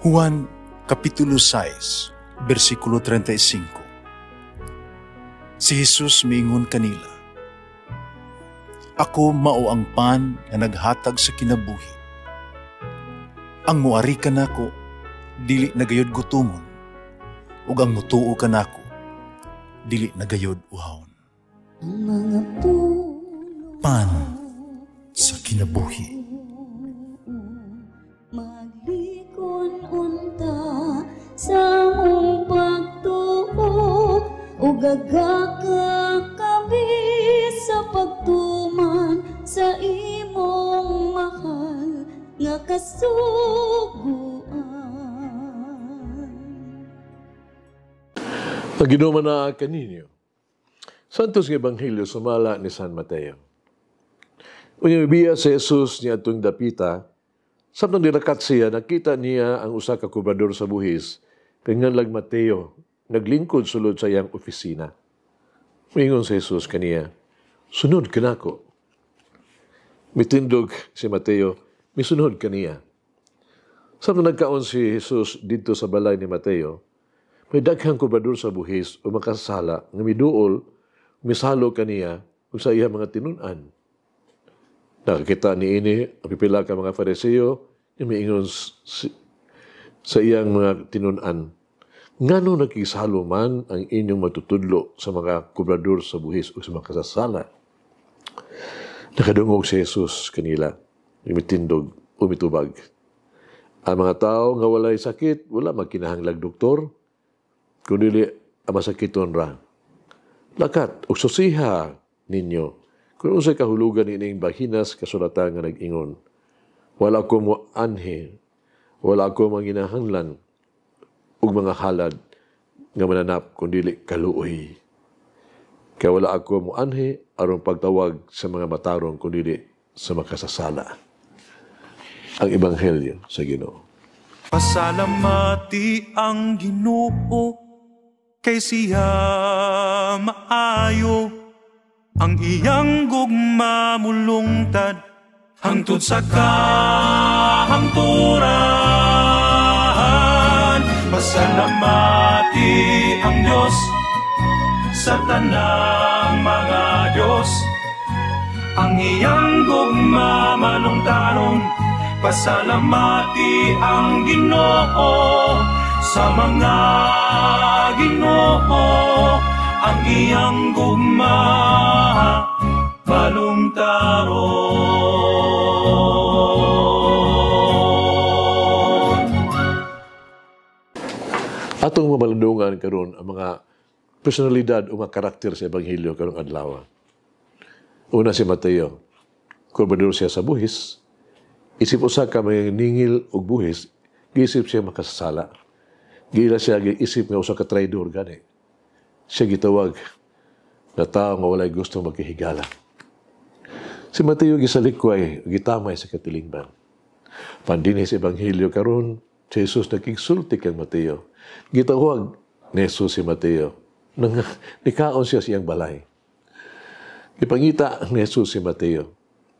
Juan Kapitulo 6, versikulo 35. Si Jesus miingon kanila, "Ako mao ang pan nga naghatag sa kinabuhi. Ang muari kanako dili nagayod gutomon, ug ang mutuo kanako dili nagayod uhawon." Ang mga puno Pan sa kinabuhi. maglikon unta sa mong pagtuo ug gagaka kami sa pagtuman sa imong mahal nga kasuguan. Ang ginuman na kaninyo, Santos ng Ebanghelyo sumala ni San Mateo. Unyang ibiya si Jesus niya itong dapita, samtang dirakat siya, nakita niya ang usa ka kubrador sa buhis, pinganlag Mateo, naglingkod sulod sa iyang opisina. Mingon si Jesus kaniya, "Sunod ka nako." Mitindog si Mateo, "Misunod kaniya." Samtang nagkaon si Jesus dito sa balay ni Mateo, may daghang kubrador sa buhis o makasala nga miduol, misalo kaniya ug sa iya mga tinunan. Nakakita ni ini ang pipila ka mga Fariseo nga miingon sa iyang mga tinunan, "Ngano nakisalo man ang inyong matutudlo sa mga kubrador sa buhis o sa mga kasasala?" Nakadungog si Jesus kanila, mitindog o mitubag, "Ang mga tao nga walay sakit, wala magkinahanglag doktor, kundi ang masakiton ra. Lakat o susiha ninyo kung unsay kahulugan ining bahinas kasulatan nga nag-ingon, wala ko mo anhe, wala ko manginahanglan ug mga halad nga mananap kundi kaluoy. Kaya wala ako mo anhe aron pagtawag sa mga matarong kundi sa makasasala." Ang Ebanghelyo sa Ginoo. Pasalamati ang Ginoo kay siya maayo, ang iyang gugma mulungtad hangtod sa kahangturan. Pasalamati ang Diyos sa tanang mga Diyos, ang iyang gugma malungtaron. Pasalamati ang Ginoo sa mga Ginoo, ang iyang gugma balungtaron. Atong mamalandungan karon ang mga personalidad o mga karakter sa Ebanghelyo karong adlaw. Una si Mateo, kubrador siya sa buhis. Isip usa ka may ningil og buhis, giisip siya makasasala. Gila siya giisip nga usa ka traidor gani. Siya gitawag na tao nga walay gustong magkahigala. Si Mateo gisalikway, gitamay sa katilingban. Pandini sa Ebanghelyo karon, si Jesus nakigsulti kang Mateo. Gitawag ni Jesus si Mateo. Nikaon siya siyang balay. Gipangita ni Jesus si Mateo.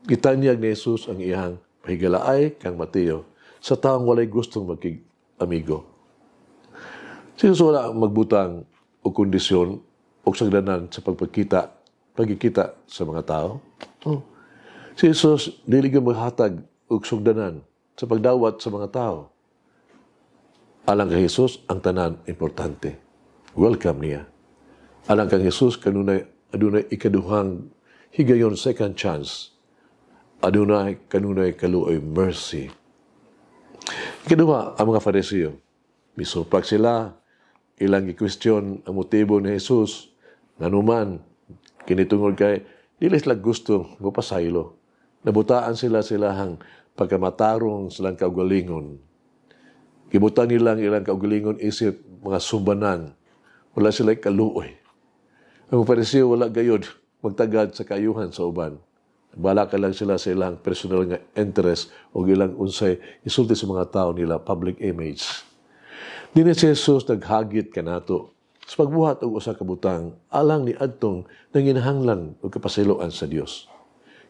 Gitanyag ni Jesus ang iyang pahigalaay kang Mateo sa taong walay gustong magkig-amigo. Si Jesus wala magbutang o kondisyon o sagdanan sa pagkikita sa mga tao. Si Jesus dili gyud maghatag og sugdanan sa pagdawat sa mga tao. Alang kay Jesus ang tanan importante. Welcome niya. Alang kang Jesus kanunay adunay ikaduhang higayon, second chance. Adunay kanunay kaluoy mercy. Ikaduha, ang mga Fariseo. Misupag sila, ilang i-question ang motibo ni Jesus. Nganuman, kinitungod kay, dili sila gusto mapasaylo. Nabutaan silahang pagkamatarong silang kaugalingon. Kibutan nilang ilang kaugalingon isip mga sumbanan. Wala sila kaluoy. Ang mga Fariseo wala gayod magtagad sa kayuhan sa uban. Bala ka lang sila sa ilang personal nga interest o ilang unsay isulti sa mga tao nila public image. Dini si Jesus naghagit kanato sa pagbuhat og usa ka butang alang ni adtong nanginahanglan og kapasiloan sa Dios.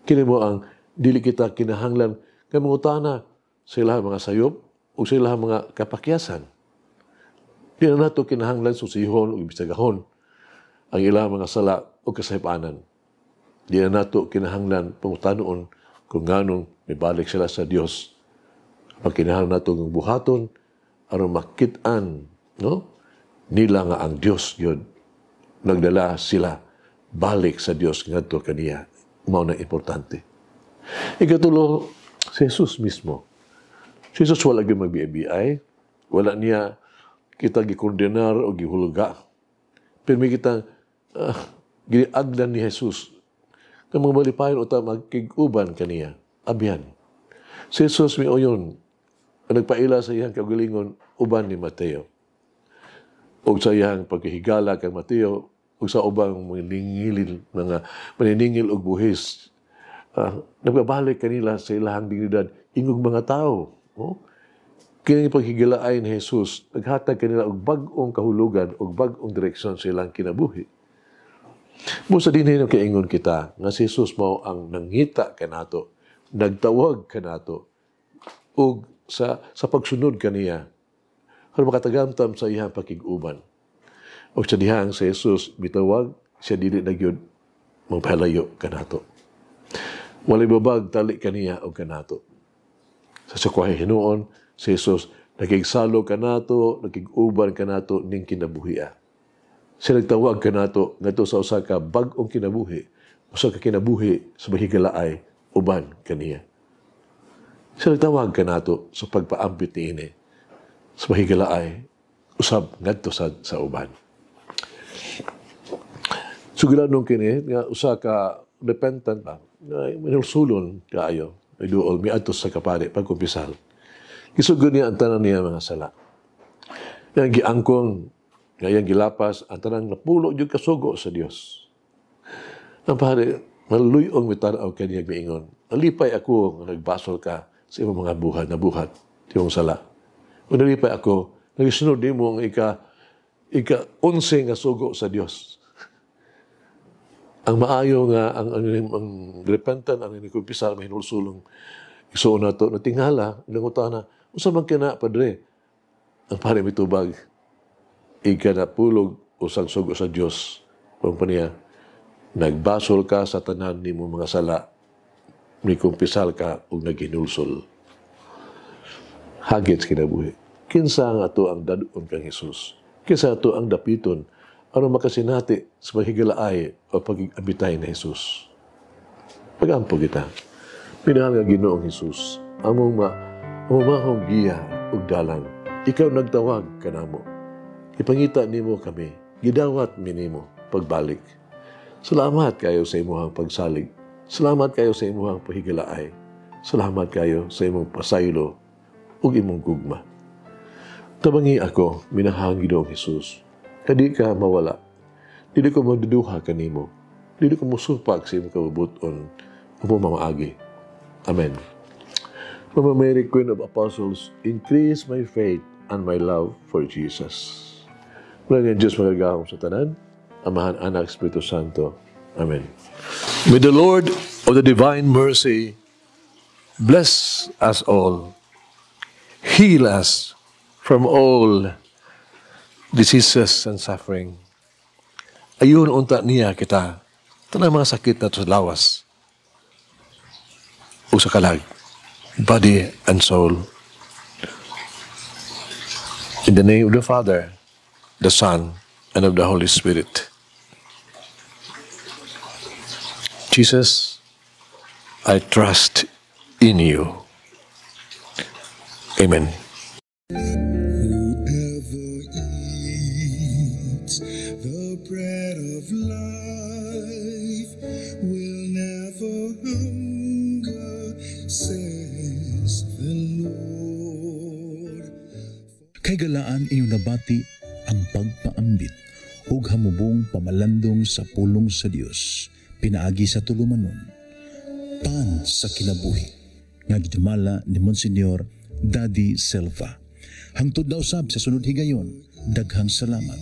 Kini mo ang dili kita kinahanglan nga mangutana sa ilang mga sayop o sa ilang mga kapakyasan. Di na nato kinahanglan susihon o ibisagahon ang ilang mga sala o kasaypanan. Di na nato kinahanglan pangutanoon kung nganong may balik sila sa Dios. Ang kinahanglan nato ng buhaton aron makitaan, no? Nila nga ang Dios yun nagdala sila balik sa Dios ngadto kaniya. Mao na importante. Ikatulo, si Jesus mismo. Si Jesus wala gyud magbiay, wala niya kita gikondenar o gihuluga. Pero may kita giniagdan ni Jesus na mga malipayon o magkiguban kaniya. Abyan. Si Jesus may oyon ang nagpaila sa iyang kagalingon uban ni Mateo. O sa iyang pagkahigala kay Mateo o sa ubang mga maniningil og buhis. Nagbabalik kanila sa ilahang dignidad ingog mga tao. Oh? Kini paghigalaay ni Jesus, naghatag kanila og bag-ong kahulugan og bag-ong direksyon sa ilang kinabuhi. Musa din hinong kaingon kita nga si Jesus mao ang nangita kanato, nagtawag kanato og sa pagsunod kaniya aron makatagamtam sa iyang pakig-uban. O sa dihang sa Jesus bitawag, siya dili na gyud magpahalayo kanato. Walay babag tali kaniya og kanato. Sa sakwahe hinuon, si Jesus nakigsalo kanato, nakig-uban kanato ning kinabuhiya. Siya nagtawag kanato ngadto sa usa ka bag-ong kinabuhi, usa ka kinabuhi sa mahigalaay uban kaniya. Siya nagtawag kanato sa pagpaambit niini sa mahigalaay usab ngadto sa uban. Sugiladong kini nga usa ka repentant ba nga minulsulon kaayo iduol miadto sa kapari pagkumpisal. Gisugod niya ang tanan niya mga sala. Yang giangkon nga yang gilapas ang tanang napulo jud kasugo sa Dios. Ang pare maluyong mitanaw kaniya miingon. Alipay ako nga nagbasol ka sa imong mga buhat na buhat tiyong sala. O nalipay ako nagisunod nimo ang ika-11 nga sugo sa Dios. Ang maayo nga ang repentant ang kumpisal mahinulsulong isuon nato na tingala nangutana unsa man kana padre ang pare mitubag ikanapulog usang sugo sa Dios kung paniya nagbasol ka sa tanan nimo mga sala ni kumpisal ka ug naghinulsol hagit kinabuhi kinsa nga ato ang dadon kang Hesus kinsa ato ang dapiton aron makasinati sa mahigalaay o pag-abitay na Jesus. Pagampo kita. Pinahal nga Ginoong Jesus, among mahong giya ug dalan. Ikaw nagtawag kanamo. Ipangita nimo kami, gidawat mi nimo pagbalik. Salamat kayo sa imong pagsalig. Salamat kayo sa imong pahigalaay. Salamat kayo sa imong pasaylo ug imong gugma. Tabangi ako, minahang Ginoong Jesus. Kadi ka mawala. Dili ko magduduha kanimo. Dili ko musupak sa imong kabubuton o mamaagi. Amen. Mama Mary, Queen of Apostles, increase my faith and my love for Jesus. Mula nga Diyos magagahong sa tanan, Amahan, Anak, Espiritu Santo. Amen. May the Lord of the divine mercy bless us all, heal us from all diseases and suffering. Ayun unta niya kita. Tanang mga sakit na sa lawas. O sa kalag. Body and soul. In the name of the Father, the Son, and of the Holy Spirit. Jesus, I trust in you. Amen. Bread of life will never hunger, says the Lord. Kay galaan inyong nabati ang pagpaambit ug hamubong pamalandong sa pulong sa Dios pinaagi sa tulumanon. Pan sa kinabuhi nga gidumala ni Monsignor Daddy Silva. Hangtod na usab sa sunod higayon, daghang salamat.